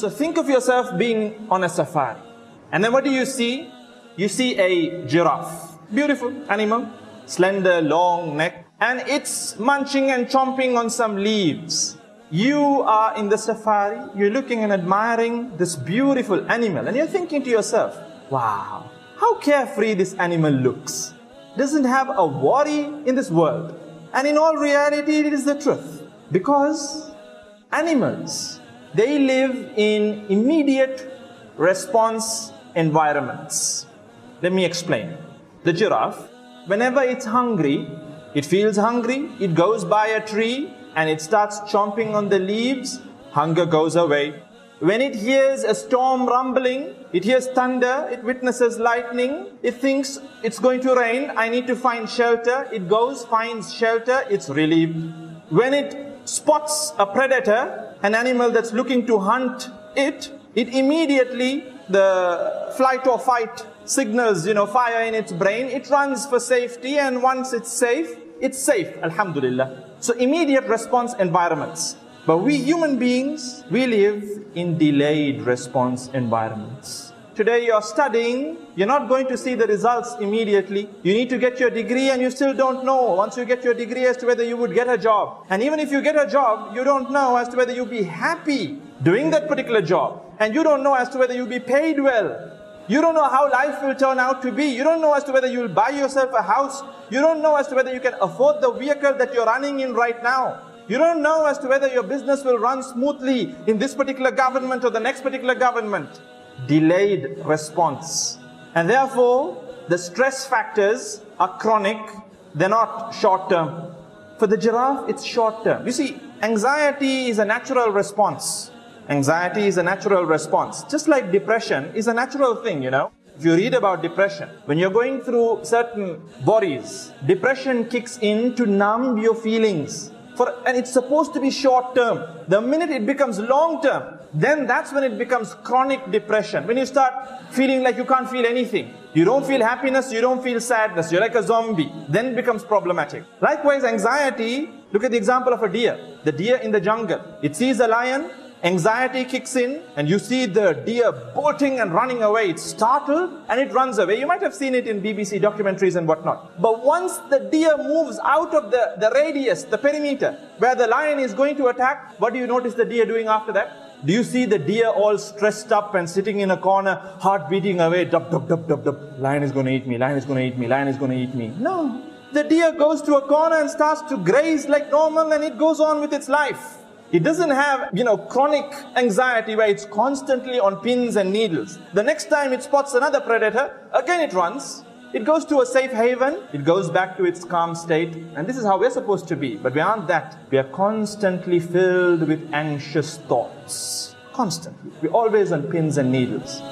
So think of yourself being on a safari. And then what do you see? You see a giraffe. Beautiful animal, slender, long neck. And it's munching and chomping on some leaves. You are in the safari, you're looking and admiring this beautiful animal. And you're thinking to yourself, wow, how carefree this animal looks. Doesn't have a worry in this world. And in all reality, it is the truth. Because animals, they live in immediate response environments. Let me explain. The giraffe, whenever it's hungry, it feels hungry, it goes by a tree and it starts chomping on the leaves, hunger goes away. When it hears a storm rumbling, it hears thunder, it witnesses lightning, it thinks it's going to rain, I need to find shelter, it goes, finds shelter, it's relieved. When it spots a predator, an animal that's looking to hunt it immediately, the flight or fight signals, fire in its brain, it runs for safety, and once it's safe, alhamdulillah. So immediate response environments. But we human beings, we live in delayed response environments. Today you're studying, you're not going to see the results immediately. You need to get your degree and you still don't know once you get your degree as to whether you would get a job. And even if you get a job, you don't know as to whether you'll be happy doing that particular job. And you don't know as to whether you'll be paid well. You don't know how life will turn out to be. You don't know as to whether you'll buy yourself a house. You don't know as to whether you can afford the vehicle that you're running in right now. You don't know as to whether your business will run smoothly in this particular government or the next particular government. Delayed response. And therefore, the stress factors are chronic, they're not short term. For the giraffe, it's short term. You see, anxiety is a natural response. Anxiety is a natural response. Just like depression is a natural thing, If you read about depression, when you're going through certain worries, depression kicks in to numb your feelings. And it's supposed to be short term. The minute it becomes long term, then that's when it becomes chronic depression. When you start feeling like you can't feel anything. You don't feel happiness, you don't feel sadness, you're like a zombie. Then it becomes problematic. Likewise, anxiety, look at the example of a deer. The deer in the jungle. It sees a lion, anxiety kicks in, and you see the deer bolting and running away. It's startled and it runs away. You might have seen it in BBC documentaries and whatnot. But once the deer moves out of the radius, the perimeter, where the lion is going to attack, what do you notice the deer doing after that? Do you see the deer all stressed up and sitting in a corner, heart beating away, dub, dub, dub, dub, dub. Lion is going to eat me, lion is going to eat me, lion is going to eat me. No. The deer goes to a corner and starts to graze like normal, and it goes on with its life. It doesn't have, chronic anxiety where it's constantly on pins and needles. The next time it spots another predator, again it runs. It goes to a safe haven. It goes back to its calm state. And this is how we're supposed to be. But we aren't that. We are constantly filled with anxious thoughts. Constantly. We're always on pins and needles.